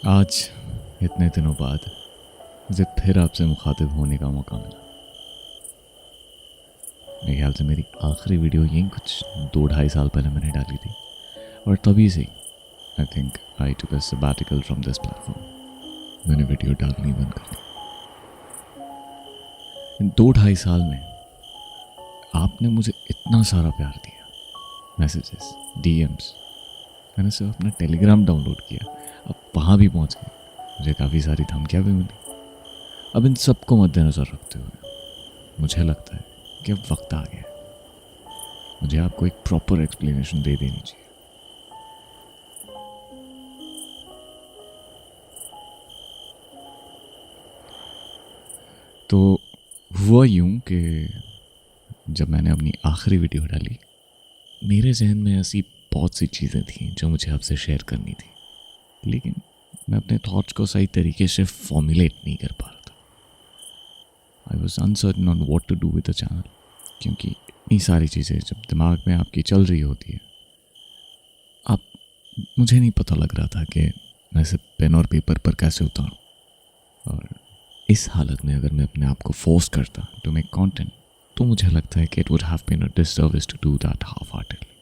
आज इतने दिनों बाद मुझे फिर आपसे मुखातिब होने का मौका मिला। मेरे ख्याल से मेरी आखिरी वीडियो यही कुछ 2-2.5 साल पहले मैंने डाली थी और तभी से I think I took a sabbatical from this platform. मैंने वीडियो डालनी बंद कर दी। इन 2-2.5 साल में आपने मुझे इतना सारा प्यार दिया, मैसेजेस, डीएम्स। मैंने सिर्फ अपना टेलीग्राम डाउनलोड किया, अब वहाँ भी पहुँच गए। मुझे काफ़ी सारी धमकियाँ भी मिली। अब इन सबको मद्देनज़र रखते हुए मुझे लगता है कि अब वक्त आ गया है। मुझे आपको एक प्रॉपर एक्सप्लेनेशन दे देनी चाहिए। तो हुआ यूं कि जब मैंने अपनी आखिरी वीडियो डाली, मेरे जहन में ऐसी बहुत सी चीज़ें थीं जो मुझे आपसे शेयर करनी थी, लेकिन मैं अपने थॉट्स को सही तरीके से फॉर्मुलेट नहीं कर पा रहा था। I was uncertain on what to do with the channel, क्योंकि इतनी सारी चीज़ें जब दिमाग में आपकी चल रही होती है, मुझे नहीं पता लग रहा था कि मैं इसे पेन और पेपर पर कैसे उतारूं। और इस हालत में अगर मैं अपने आप को फोर्स करता टू मेक कंटेंट, तो मुझे लगता है कि it would have been a disservice to do that half heartedly.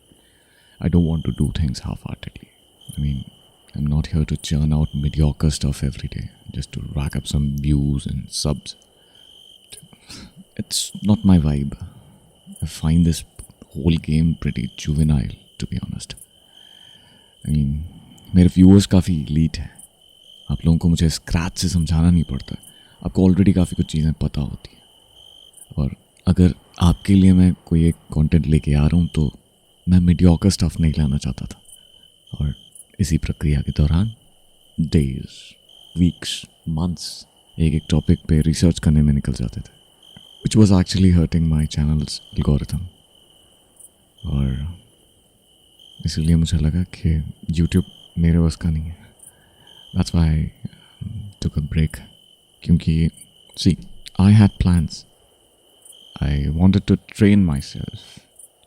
I don't want to do things half heartedly. I mean, I'm not here to churn out mediocre stuff every day just to rack up some views and subs. It's not my vibe. I find this whole game pretty juvenile, to be honest. I mean, मेरे viewers काफ़ी elite हैं। आप लोगों को मुझे scratch से समझाना नहीं पड़ता। आपको ऑलरेडी काफ़ी कुछ चीज़ें पता होती हैं। और अगर आपके लिए मैं कोई एक कंटेंट लेके आ रहा हूँ, तो मैं मीडियोकर स्टफ नहीं लाना चाहता था। और इसी प्रक्रिया के दौरान डेज, वीक्स, मंथ्स एक एक टॉपिक पे रिसर्च करने में निकल जाते थे, which was actually hurting my channels algorithm. और इसीलिए मुझे लगा कि यूट्यूब मेरे बस का नहीं है। That's why I took a break, क्योंकि see, I had plans. I wanted to train myself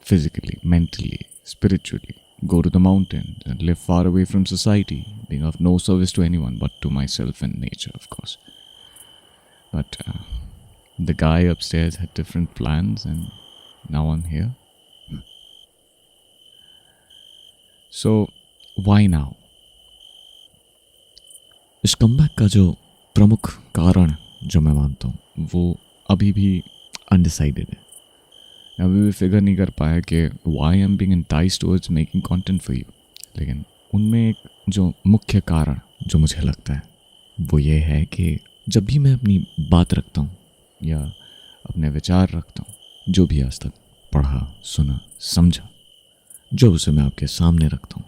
physically, mentally, spiritually, go to the mountains and live far away from society, being of no service to anyone but to myself and nature, of course. But the guy upstairs had different plans, and now I'm here. So, why now? इस comeback का जो प्रमुख कारण जो मैं मानता हूँ, वो अभी भी अनडिसाइडेड है। अभी भी फिगर नहीं कर पाया कि why I am being enticed towards making content for you. लेकिन उनमें एक जो मुख्य कारण जो मुझे लगता है, वो ये है कि जब भी मैं अपनी बात रखता हूँ या अपने विचार रखता हूँ, जो भी आज तक पढ़ा, सुना, समझा, जो उसे मैं आपके सामने रखता हूँ,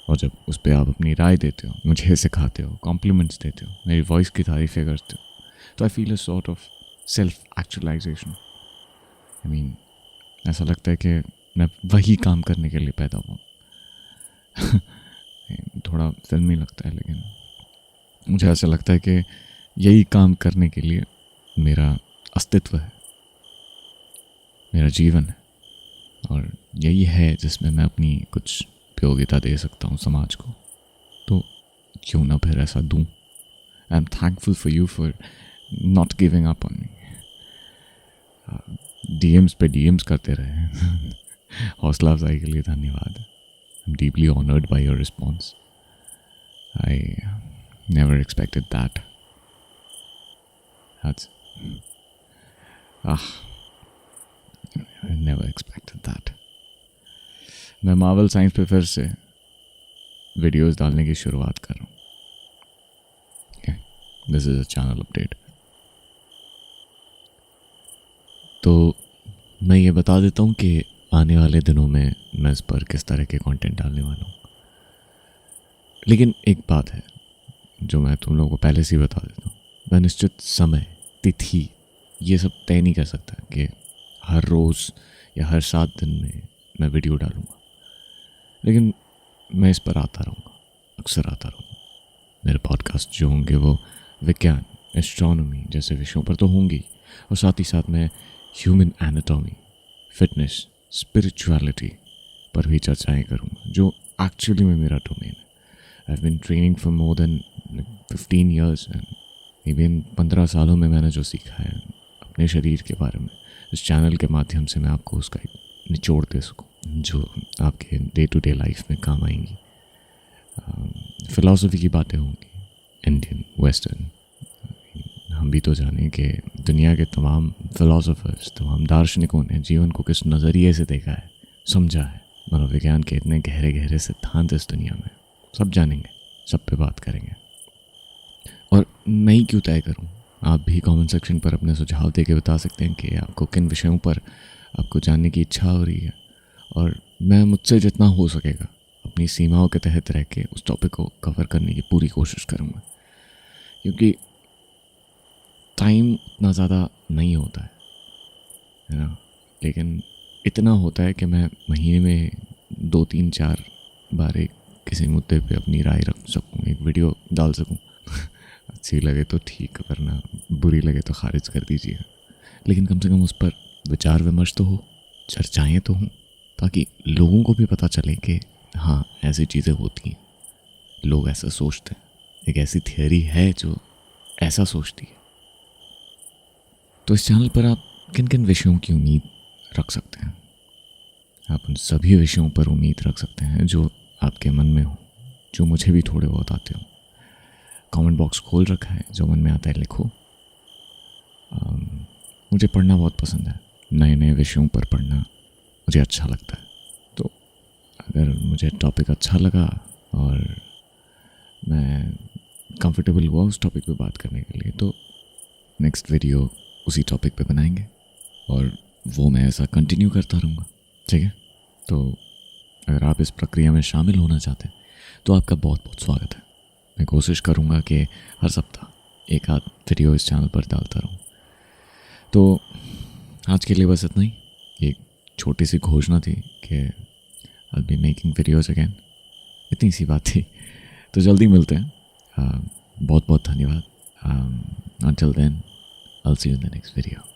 और जब उस पर आप अपनी राय देते हो, मुझे सिखाते हो, कॉम्प्लीमेंट्स देते हो, मेरी वॉइस की तारीफ़ें करते हो, तो I feel a sort of self actualisation. I mean, ऐसा लगता है कि मैं वही काम करने के लिए पैदा हुआ। थोड़ा फिल्मी लगता है, लेकिन मुझे ऐसा लगता है कि यही काम करने के लिए मेरा अस्तित्व है, मेरा जीवन है, और यही है जिसमें मैं अपनी कुछ उपयोगिता दे सकता हूँ समाज को। तो क्यों ना फिर ऐसा दूँ। I am thankful for you for not giving up on me. DMs पे डीएम्स करते रहे। हौसला अफजाई के लिए धन्यवाद। I am deeply honoured by your response. I never expected that. I never expected that. मैं मार्वल साइंस पे फिर से वीडियोस डालने की शुरुआत कर रहा हूँ। This is a channel update. तो मैं ये बता देता हूँ कि आने वाले दिनों में मैं इस पर किस तरह के कंटेंट डालने वाला हूँ। लेकिन एक बात है जो मैं तुम लोगों को पहले से ही बता देता हूँ। मैं निश्चित समय, तिथि, ये सब तय नहीं कर सकता कि हर रोज़ या हर 7 दिन में मैं वीडियो डालूँगा, लेकिन मैं इस पर आता रहूँगा, अक्सर आता रहूँगा। मेरे पॉडकास्ट जो होंगे वो विज्ञान, एस्ट्रोनॉमी जैसे विषयों पर तो होंगी, और साथ ही साथ मैं ह्यूमन एनाटॉमी, फिटनेस, स्पिरिचुअलिटी पर भी चर्चाएं करूँगा, जो एक्चुअली में मेरा डोमेन है। I have been training for more than 15 years even 15 सालों में मैंने जो सीखा है अपने शरीर के बारे में, इस चैनल के माध्यम से मैं आपको उसका एक निचोड़ दे सकूँ जो आपके डे टू डे लाइफ में काम आएंगी। फ़िलासफ़ी की बातें होंगी, इंडियन वेस्टर्न। हम भी तो जानें कि दुनिया के तमाम फ़िलासफ़र्स, तमाम दार्शनिकों ने जीवन को किस नज़रिए से देखा है, समझा है। मनोविज्ञान के इतने गहरे गहरे सिद्धांत इस दुनिया में, सब जानेंगे, सब पे बात करेंगे। और मैं ही क्यों तय करूं, आप भी कमेंट सेक्शन पर अपने सुझाव दे के बता सकते हैं कि आपको किन विषयों पर आपको जानने की इच्छा हो रही है, और मैं मुझसे जितना हो सकेगा अपनी सीमाओं के तहत रह के उस टॉपिक को कवर करने की पूरी कोशिश करूँगा। क्योंकि टाइम उतना ज़्यादा नहीं होता है ना, लेकिन इतना होता है कि मैं महीने में 2-3-4 बार एक किसी मुद्दे पे अपनी राय रख सकूँ, एक वीडियो डाल सकूँ। अच्छी लगे तो ठीक, वरना बुरी लगे तो खारिज कर दीजिए, लेकिन कम से कम उस पर विचार विमर्श तो हो, चर्चाएँ तो हों, ताकि लोगों को भी पता चले कि हाँ ऐसी चीज़ें होती हैं, लोग ऐसा सोचते हैं, एक ऐसी थियरी है जो ऐसा सोचती है। तो इस चैनल पर आप किन किन विषयों की उम्मीद रख सकते हैं? आप उन सभी विषयों पर उम्मीद रख सकते हैं जो आपके मन में हो, जो मुझे भी थोड़े बहुत आते हो। कमेंट बॉक्स खोल रखा है, जो मन में आता है लिखो। मुझे पढ़ना बहुत पसंद है, नए नए विषयों पर पढ़ना मुझे अच्छा लगता है। तो अगर मुझे टॉपिक अच्छा लगा और मैं कंफर्टेबल हुआ उस टॉपिक पे बात करने के लिए, तो नेक्स्ट वीडियो उसी टॉपिक पे बनाएंगे, और वो मैं ऐसा कंटिन्यू करता रहूँगा। ठीक है, तो अगर आप इस प्रक्रिया में शामिल होना चाहते हैं तो आपका बहुत बहुत स्वागत है। मैं कोशिश करूँगा कि हर सप्ताह एक आध वीडियो इस चैनल पर डालता रहूँ। तो आज के लिए बस इतना ही, एक छोटी सी घोषणा थी कि आई बी मेकिंग वीडियोज़ अगेन, इतनी सी बात थी। तो जल्दी मिलते हैं, बहुत बहुत धन्यवाद। Until then, I'll see you in the next video.